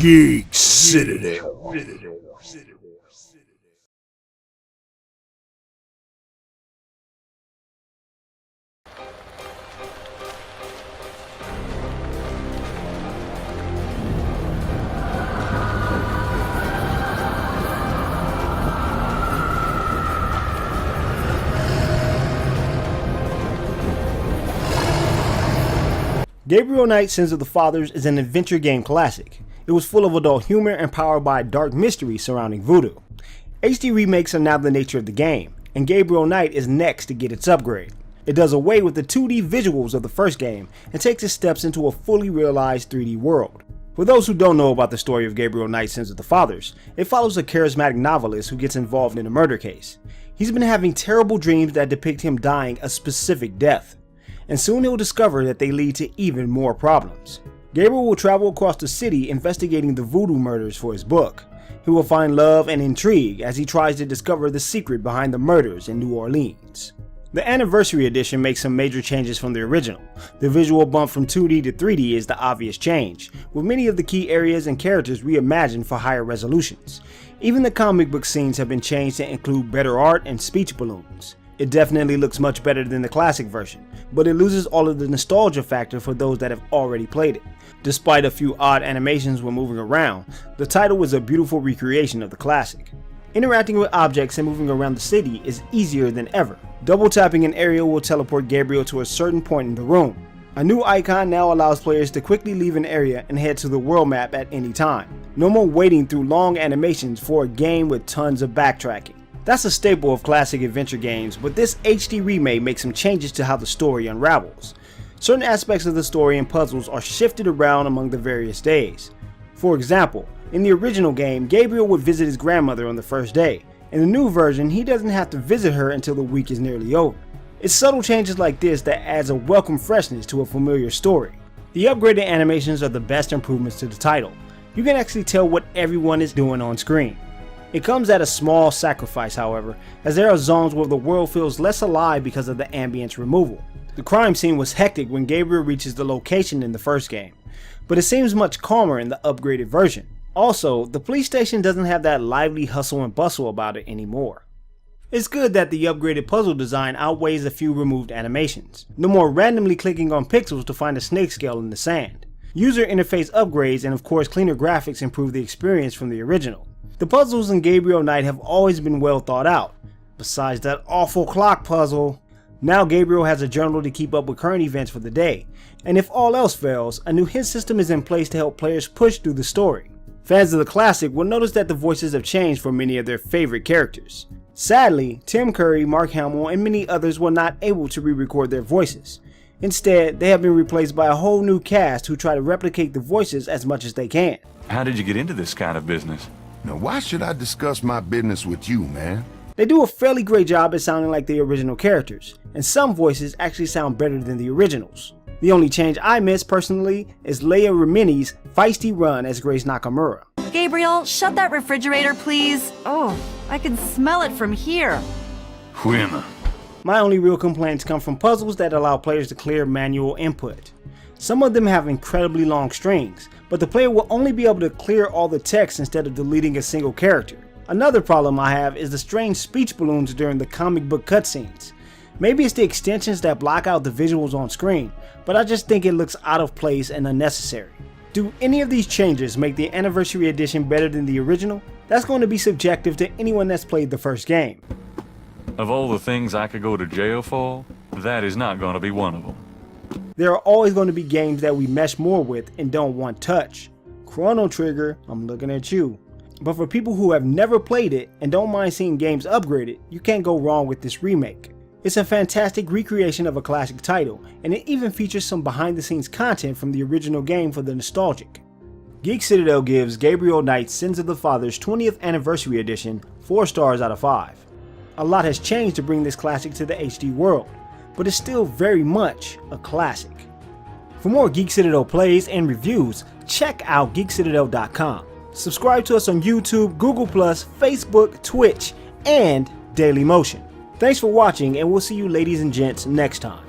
Geek Citadel. Gabriel Knight Sins of the Fathers is an adventure game classic. It was full of adult humor and powered by a dark mystery surrounding voodoo. HD remakes are now the nature of the game, and Gabriel Knight is next to get its upgrade. It does away with the 2D visuals of the first game and takes its steps into a fully realized 3D world. For those who don't know about the story of Gabriel Knight Sins of the Fathers, it follows a charismatic novelist who gets involved in a murder case. He's been having terrible dreams that depict him dying a specific death, and soon he'll discover that they lead to even more problems. Gabriel will travel across the city investigating the voodoo murders for his book. He will find love and intrigue as he tries to discover the secret behind the murders in New Orleans. The Anniversary Edition makes some major changes from the original. The visual bump from 2D to 3D is the obvious change, with many of the key areas and characters reimagined for higher resolutions. Even the comic book scenes have been changed to include better art and speech balloons. It definitely looks much better than the classic version, but it loses all of the nostalgia factor for those that have already played it. Despite a few odd animations when moving around, the title is a beautiful recreation of the classic. Interacting with objects and moving around the city is easier than ever. Double tapping an area will teleport Gabriel to a certain point in the room. A new icon now allows players to quickly leave an area and head to the world map at any time. No more waiting through long animations for a game with tons of backtracking. That's a staple of classic adventure games, but this HD remake makes some changes to how the story unravels. Certain aspects of the story and puzzles are shifted around among the various days. For example, in the original game, Gabriel would visit his grandmother on the first day. In the new version, he doesn't have to visit her until the week is nearly over. It's subtle changes like this that adds a welcome freshness to a familiar story. The upgraded animations are the best improvements to the title. You can actually tell what everyone is doing on screen. It comes at a small sacrifice, however, as there are zones where the world feels less alive because of the ambience removal. The crime scene was hectic when Gabriel reaches the location in the first game, but it seems much calmer in the upgraded version. Also, the police station doesn't have that lively hustle and bustle about it anymore. It's good that the upgraded puzzle design outweighs a few removed animations. No more randomly clicking on pixels to find a snake scale in the sand. User interface upgrades and of course cleaner graphics improve the experience from the original. The puzzles in Gabriel Knight have always been well thought out, besides that awful clock puzzle. Now Gabriel has a journal to keep up with current events for the day, and if all else fails, a new hint system is in place to help players push through the story. Fans of the classic will notice that the voices have changed for many of their favorite characters. Sadly, Tim Curry, Mark Hamill, and many others were not able to re-record their voices. Instead, they have been replaced by a whole new cast who try to replicate the voices as much as they can. How did you get into this kind of business? Now, why should I discuss my business with you, man? They do a fairly great job at sounding like the original characters, and some voices actually sound better than the originals. The only change I miss personally is Leia Remini's feisty run as Grace Nakamura. Gabriel, shut that refrigerator, please. Oh, I can smell it from here. Whim. My only real complaints come from puzzles that allow players to clear manual input. Some of them have incredibly long strings, but the player will only be able to clear all the text instead of deleting a single character. Another problem I have is the strange speech balloons during the comic book cutscenes. Maybe it's the extensions that block out the visuals on screen, but I just think it looks out of place and unnecessary. Do any of these changes make the Anniversary Edition better than the original? That's going to be subjective to anyone that's played the first game. Of all the things I could go to jail for, that is not going to be one of them. There are always going to be games that we mesh more with and don't want touch. Chrono Trigger, I'm looking at you. But for people who have never played it and don't mind seeing games upgraded, you can't go wrong with this remake. It's a fantastic recreation of a classic title, and it even features some behind the scenes content from the original game for the nostalgic. Geek Citadel gives Gabriel Knight Sins of the Fathers 20th Anniversary Edition 4 stars out of 5. A lot has changed to bring this classic to the HD world, but it's still very much a classic. For more Geek Citadel plays and reviews, check out geekcitadel.com. Subscribe to us on YouTube, Google+, Facebook, Twitch, and Dailymotion. Thanks for watching, and we'll see you ladies and gents next time.